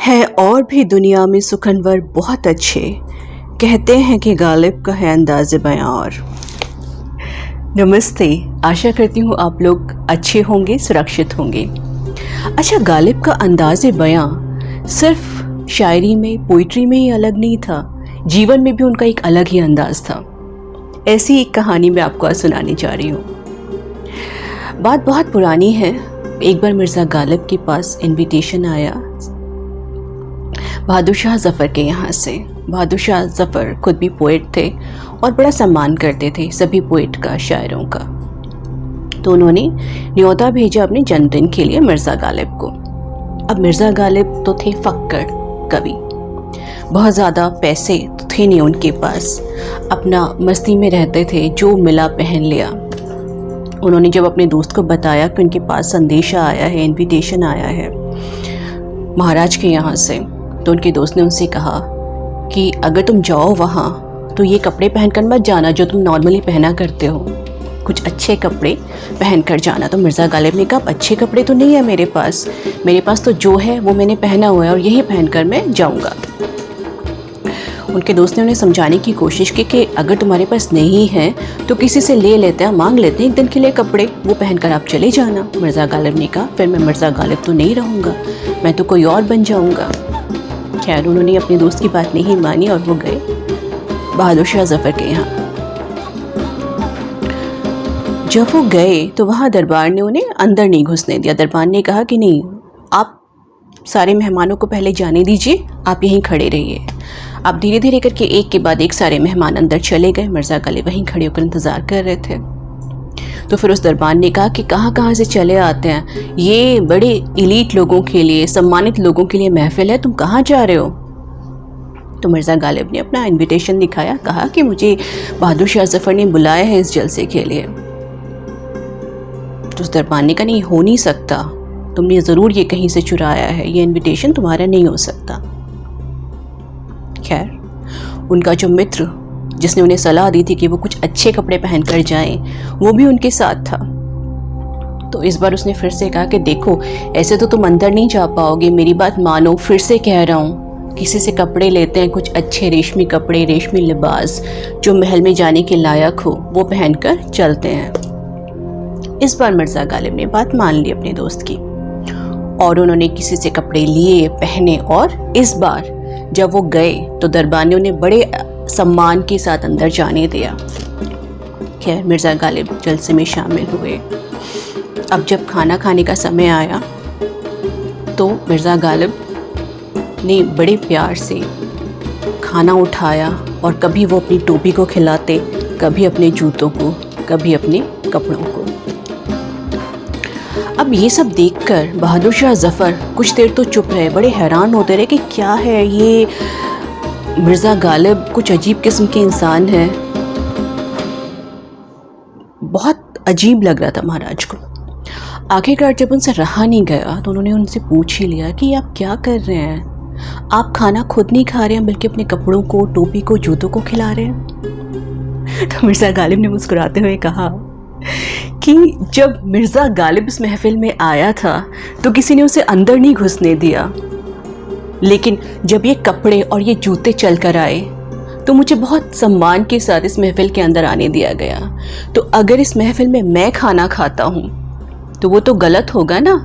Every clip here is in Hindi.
है और भी दुनिया में सुखनवर बहुत अच्छे, कहते हैं कि गालिब का है अंदाज़े बयां। और नमस्ते, आशा करती हूँ आप लोग अच्छे होंगे, सुरक्षित होंगे। अच्छा, गालिब का अंदाज़े बयां सिर्फ शायरी में, पोइट्री में ही अलग नहीं था, जीवन में भी उनका एक अलग ही अंदाज़ था। ऐसी एक कहानी मैं आपको आज सुनाने जा रही हूँ। बात बहुत पुरानी है। एक बार मिर्ज़ा गालिब के पास इनविटेशन आया बहादुर शाह ज़फ़र के यहाँ से। बहादुर शाह ज़फ़र खुद भी पोइट थे और बड़ा सम्मान करते थे सभी पोइट का, शायरों का। तो उन्होंने न्योता भेजा अपने जन्मदिन के लिए मिर्ज़ा गालिब को। अब मिर्ज़ा गालिब तो थे फक्कड़ कवि, बहुत ज़्यादा पैसे तो थे नहीं उनके पास, अपना मस्ती में रहते थे, जो मिला पहन लिया। उन्होंने जब अपने दोस्त को बताया कि उनके पास संदेशा आया है, इनविटेशन आया है महाराज के यहाँ से, तो उनके दोस्त ने उनसे कहा कि अगर तुम जाओ वहाँ तो ये कपड़े पहनकर मत जाना जो तुम नॉर्मली पहना करते हो, कुछ अच्छे कपड़े पहन कर जाना। तो मिर्ज़ा गालिब ने कहा, अच्छे कपड़े तो नहीं है मेरे पास तो जो है वो मैंने पहना हुआ है और यही पहनकर मैं जाऊँगा। उनके दोस्त ने उन्हें समझाने की कोशिश की कि अगर तुम्हारे पास नहीं है तो किसी से ले लेते हैं, मांग लेते हैं एक दिन के लिए कपड़े, वो पहनकर आप चले जाना। मिर्ज़ा गालिब ने कहा, फिर मैं मिर्ज़ा गालिब तो नहीं रहूँगा, मैं तो कोई और बन जाऊँगा। खैर, उन्होंने अपने दोस्त की बात नहीं मानी और वो गए बहादुर शाह ज़फ़र के यहाँ। जब वो गए तो वहाँ दरबार ने उन्हें अंदर नहीं घुसने दिया। दरबार ने कहा कि नहीं, आप सारे मेहमानों को पहले जाने दीजिए, आप यहीं खड़े रहिए। अब धीरे धीरे करके एक के बाद एक सारे मेहमान अंदर चले गए। मिर्ज़ा गालिब वहीं खड़े होकर इंतज़ार कर रहे थे। तो फिर उस दरबार ने कहा कि कहाँ से चले आते हैं, ये बड़े इलीट लोगों के लिए, सम्मानित लोगों के लिए महफिल है, तुम कहाँ जा रहे हो? तो मिर्ज़ा गालिब ने अपना इनविटेशन दिखाया, कहा कि मुझे बहादुर शाह ज़फ़र ने बुलाया है इस जलसे के लिए। तो उस दरबार ने कहा, नहीं हो नहीं सकता, तुमने ज़रूर ये कहीं से चुराया है, ये इनविटेशन तुम्हारा नहीं हो सकता। खैर, उनका जो मित्र जिसने उन्हें सलाह दी थी कि वो कुछ अच्छे कपड़े पहन कर जाएं, वो भी उनके साथ था। तो इस बार उसने फिर से कहा कि देखो, ऐसे तो तुम अंदर नहीं जा पाओगे, मेरी बात मानो, फिर से कह रहा हूँ, किसी से कपड़े लेते हैं, कुछ अच्छे रेशमी कपड़े, रेशमी लिबास जो महल में जाने के लायक हो, वो पहनकर चलते हैं। इस बार मिर्ज़ा गालिब ने बात मान ली अपने दोस्त की और उन्होंने किसी से कपड़े लिए, पहने, और इस बार जब वो गए तो दरबार ने उन्हें बड़े सम्मान के साथ अंदर जाने दिया। खैर, मिर्ज़ा गालिब जलसे में शामिल हुए। अब जब खाना खाने का समय आया तो मिर्ज़ा गालिब ने बड़े प्यार से खाना उठाया और कभी वो अपनी टोपी को खिलाते, कभी अपने जूतों को, कभी अपने कपड़ों को। अब ये सब देखकर बहादुर शाह ज़फ़र कुछ देर तो चुप रहे, बड़े हैरान होते रहे कि क्या है ये, मिर्ज़ा गालिब कुछ अजीब किस्म के इंसान है। बहुत अजीब लग रहा था महाराज को। आखिरकार जब उनसे रहा नहीं गया तो उन्होंने उनसे पूछ ही लिया कि आप क्या कर रहे हैं, आप खाना खुद नहीं खा रहे हैं बल्कि अपने कपड़ों को, टोपी को, जूतों को खिला रहे हैं। तो मिर्ज़ा गालिब ने मुस्कुराते हुए कहा कि जब मिर्ज़ा गालिब इस महफिल में आया था तो किसी ने उसे अंदर नहीं घुसने दिया, लेकिन जब ये कपड़े और ये जूते चल कर आए तो मुझे बहुत सम्मान के साथ इस महफिल के अंदर आने दिया गया। तो अगर इस महफिल में मैं खाना खाता हूँ तो वो तो गलत होगा ना,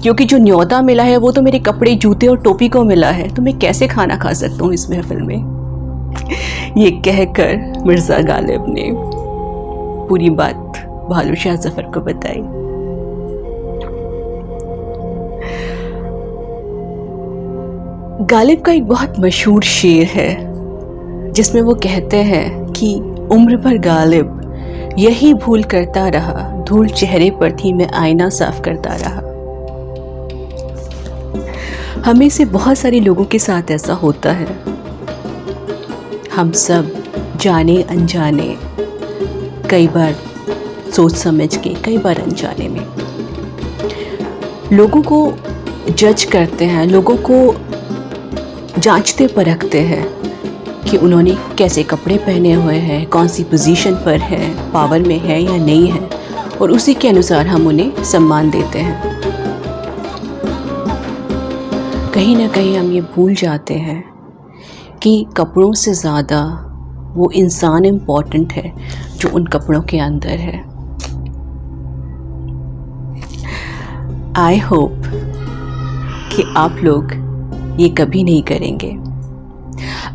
क्योंकि जो न्योता मिला है वो तो मेरे कपड़े, जूते और टोपी को मिला है, तो मैं कैसे खाना खा सकता हूँ इस महफिल में। ये कहकर मिर्ज़ा गालिब ने पूरी बात बहादुर शाह ज़फ़र को बताई। गालिब का एक बहुत मशहूर शेर है जिसमें वो कहते हैं कि उम्र भर गालिब यही भूल करता रहा, धूल चेहरे पर थी मैं आईना साफ करता रहा। हमें से बहुत सारे लोगों के साथ ऐसा होता है। हम सब जाने अनजाने, कई बार सोच समझ के, कई बार अनजाने में लोगों को जज करते हैं, लोगों को जांचते परखते हैं कि उन्होंने कैसे कपड़े पहने हुए हैं, कौन सी पोजीशन पर है, पावर में है या नहीं है, और उसी के अनुसार हम उन्हें सम्मान देते हैं। कहीं ना कहीं हम ये भूल जाते हैं कि कपड़ों से ज़्यादा वो इंसान इम्पॉर्टेंट है जो उन कपड़ों के अंदर है। आई होप कि आप लोग ये कभी नहीं करेंगे।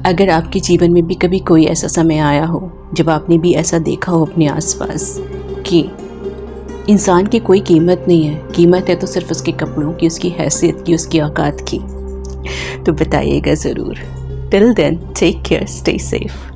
अगर आपके जीवन में भी कभी कोई ऐसा समय आया हो जब आपने भी ऐसा देखा हो अपने आसपास कि इंसान की कोई कीमत नहीं है, कीमत है तो सिर्फ उसके कपड़ों की, उसकी हैसियत की, उसकी औकात की, तो बताइएगा ज़रूर। Till then, take care, stay safe.